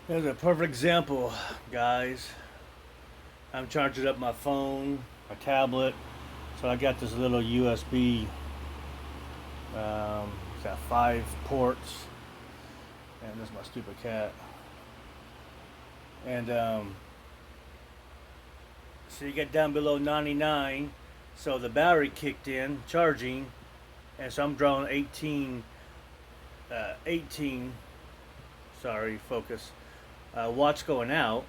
There's a perfect example, guys. I'm charging up my phone, my tablet. So I got this little USB. It's got 5 ports, and this is my stupid cat. And so you get down below 99. So the battery kicked in, charging, and so I'm drawing 18. Sorry, focus. Watts going out.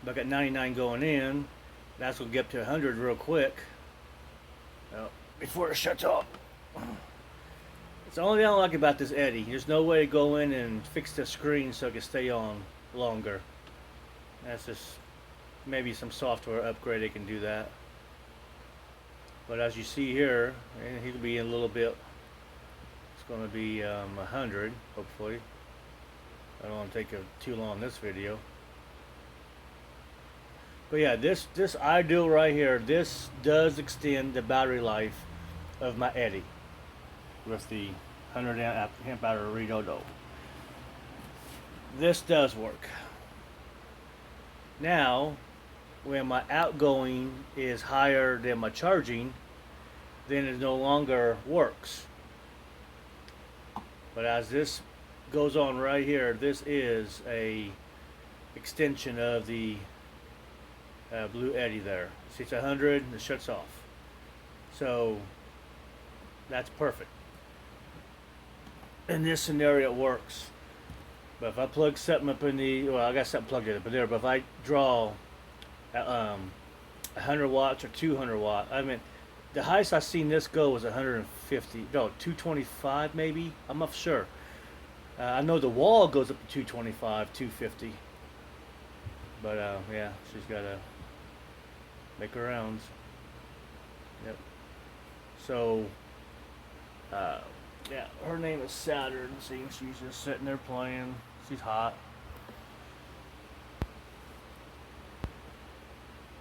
But I got 99 going in. That's gonna get up to 100 real quick. Well, before it shuts off. It's the only thing I don't like about this Eddy. There's no way to go in and fix the screen so it can stay on longer. That's just maybe some software upgrade they can do that. But as you see here, he'll be in a little bit. It's going to be 100, hopefully. I don't want to take too long in this video. But yeah, this ideal right here, this does extend the battery life of my Eddy with the 100 amp battery Redodo. This does work. Now, when my outgoing is higher than my charging, then it no longer works. But as this goes on right here, this is a extension of the Blue Eddy there. See, it's 100 and it shuts off. So that's perfect. In this scenario, it works. But if I plug something up in the, well, I got something plugged in up there, but if I draw 100 watts or 200 watt, I mean, the highest I've seen this go was 150, no, 225 maybe. I'm not sure. I know the wall goes up to 225, 250. But yeah, she's got to make her rounds. Yep. So, yeah, her name is Saturn. See, she's just sitting there playing. She's hot.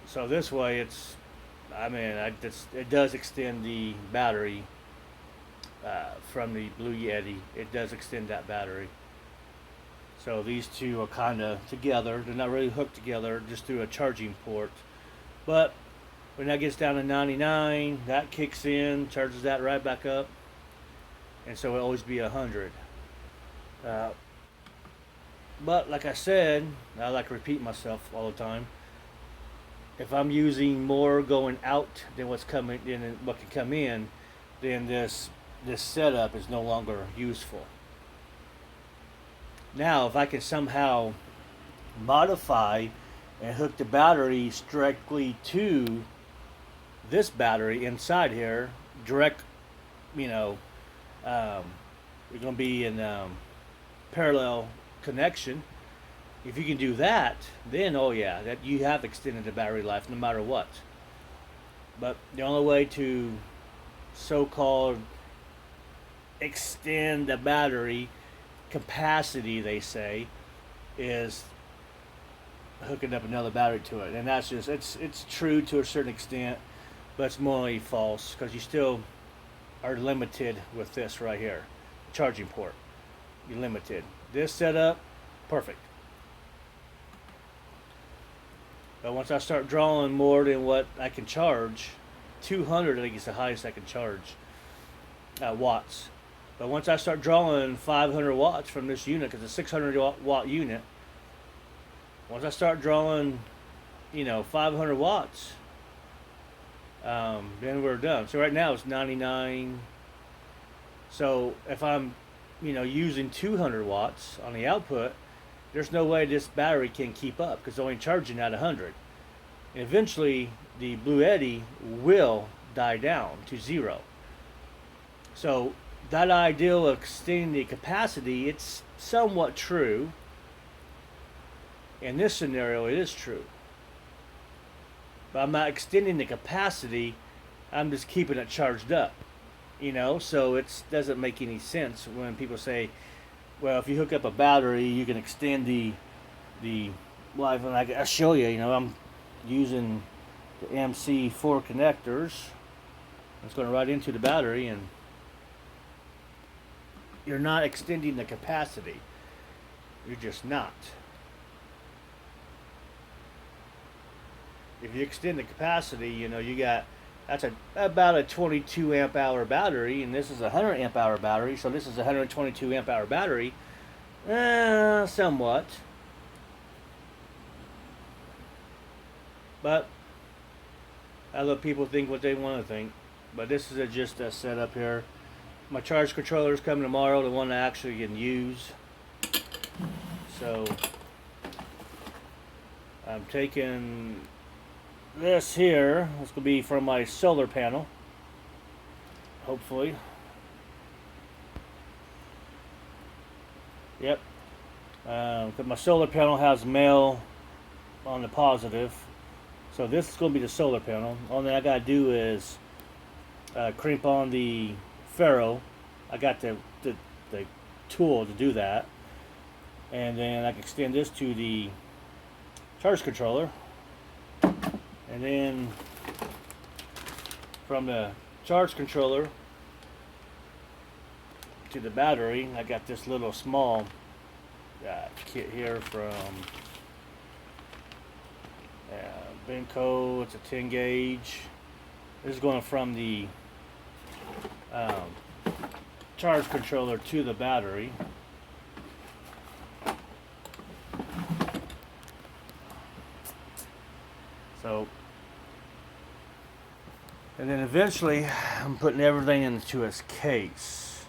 So this way, I mean, it does extend the battery from the Blue Yeti. It does extend that battery. So these two are kind of together. They're not really hooked together, just through a charging port. But when that gets down to 99, that kicks in, charges that right back up, and so it'll always be 100. Uh, but like I said, I like to repeat myself all the time. If I'm using more going out than what's coming in and what can come in, then this setup is no longer useful. Now, if I can somehow modify and hook the battery strictly to this battery inside here, direct, you know, we're going to be in parallel connection. If you can do that, then oh yeah, that you have extended the battery life no matter what. But the only way to so-called extend the battery capacity, they say, is hooking up another battery to it, and that's just it's true to a certain extent, but it's morally false because you still are limited with this right here, charging port. You're limited. This setup, perfect. But once I start drawing more than what I can charge, 200 I think is the highest I can charge watts. But once I start drawing 500 watts from this unit, because it's a 600 watt unit, once I start drawing, 500 watts, then we're done. So right now it's 99. So if I'm, using 200 watts on the output, there's no way this battery can keep up because it's only charging at 100. And eventually, the Blue Eddy will die down to 0. So that idea of extending the capacity, it's somewhat true. In this scenario, it is true. But I'm not extending the capacity, I'm just keeping it charged up. So it doesn't make any sense when people say, well, if you hook up a battery, you can extend the life. And I'll show you, I'm using the MC4 connectors. It's going right into the battery, and you're not extending the capacity. You're just not. if you extend the capacity, you know, you got that's about a 22 amp hour battery, and this is a 100 amp hour battery, so this is a 122 amp hour battery. Somewhat. But I let people think what they want to think. But this is just a setup here. My charge controller is coming tomorrow, the one I actually can use. So I'm taking this here. This will be from my solar panel, hopefully. Yep. Because my solar panel has male on the positive. So this is going to be the solar panel. All that I got to do is crimp on the ferro. I got the tool to do that. And then I can extend this to the charge controller. And then from the charge controller to the battery, I got this little small kit here from Benco. It's a 10 gauge. This is going from the charge controller to the battery. So, and then eventually I'm putting everything into its case.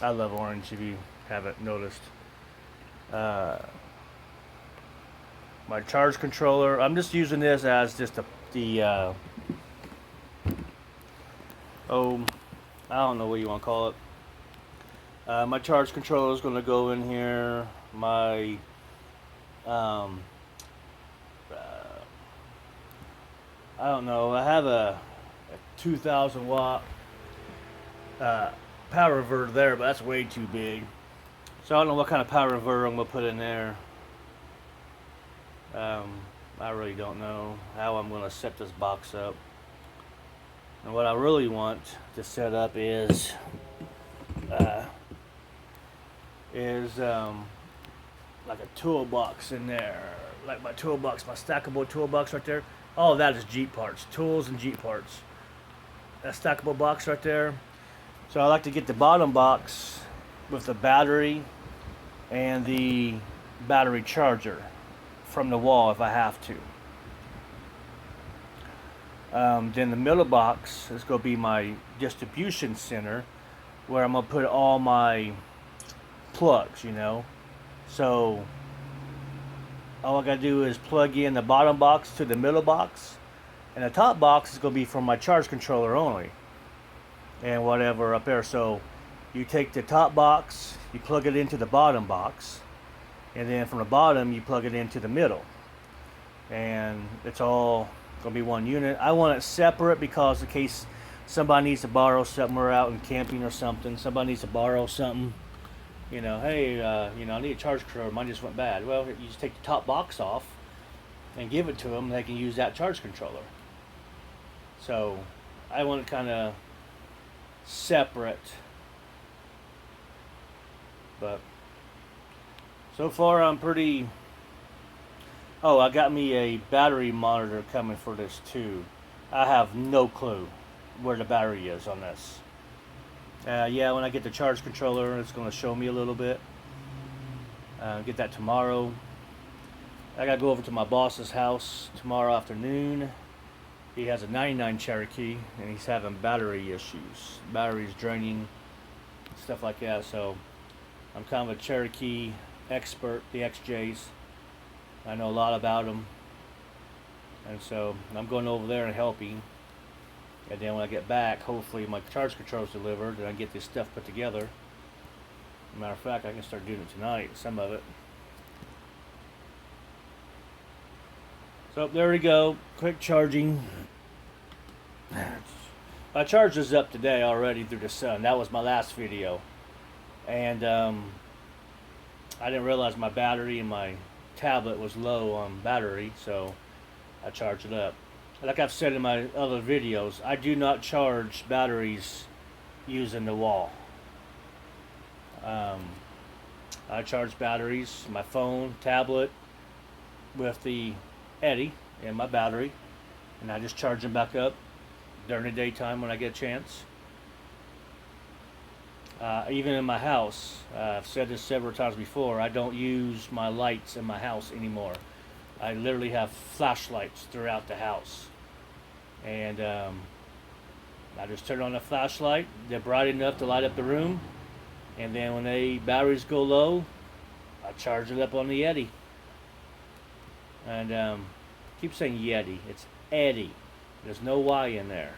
I love orange, if you haven't noticed. My charge controller, I'm just using this as just I don't know what you want to call it. My charge controller is going to go in here. My I don't know. I have a 2,000 watt power inverter there, but that's way too big. So I don't know what kind of power inverter I'm going to put in there. I really don't know how I'm going to set this box up. And what I really want to set up is like a toolbox in there. Like my toolbox, my stackable toolbox right there. All of that is Jeep parts, tools and Jeep parts. That stackable box right there. So I like to get the bottom box with the battery and the battery charger from the wall if I have to. Then the middle box is going to be my distribution center where I'm going to put all my plugs, you know. So all I got to do is plug in the bottom box to the middle box, and the top box is going to be for my charge controller only and whatever up there. So you take the top box, you plug it into the bottom box, and then from the bottom you plug it into the middle, and it's all going to be one unit. I want it separate because in case somebody needs to borrow something, we're out in camping or something, somebody needs to borrow something, you know, hey, you know, I need a charge controller, mine just went bad. Well, you just take the top box off and give it to them, they can use that charge controller. So I want it kind of separate, but so far I'm pretty. Oh, I got me a battery monitor coming for this too. I have no clue where the battery is on this. Yeah, when I get the charge controller, it's going to show me a little bit. Get that tomorrow. I got to go over to my boss's house tomorrow afternoon. He has a 99 Cherokee, and he's having battery issues. Batteries draining, stuff like that. So I'm kind of a Cherokee expert, the XJs. I know a lot about them. And so I'm going over there and helping. And then when I get back, hopefully my charge controller's delivered and I get this stuff put together. Matter of fact, I can start doing it tonight, some of it. So there we go, quick charging. I charged this up today already through the sun. That was my last video. And I didn't realize my battery and my tablet was low on battery, so I charged it up. Like I've said in my other videos, I do not charge batteries using the wall. I charge batteries, my phone, tablet, with the Eddy and my battery, and I just charge them back up during the daytime when I get a chance. Even in my house, I've said this several times before, I don't use my lights in my house anymore. I literally have flashlights throughout the house. And I just turn on the flashlight. They're bright enough to light up the room. And then when the batteries go low, I charge it up on the Yeti. And keep saying Yeti. It's Eddie. There's no Y in there.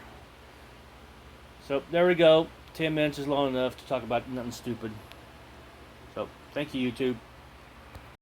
So there we go. 10 minutes is long enough to talk about nothing stupid. So thank you, YouTube.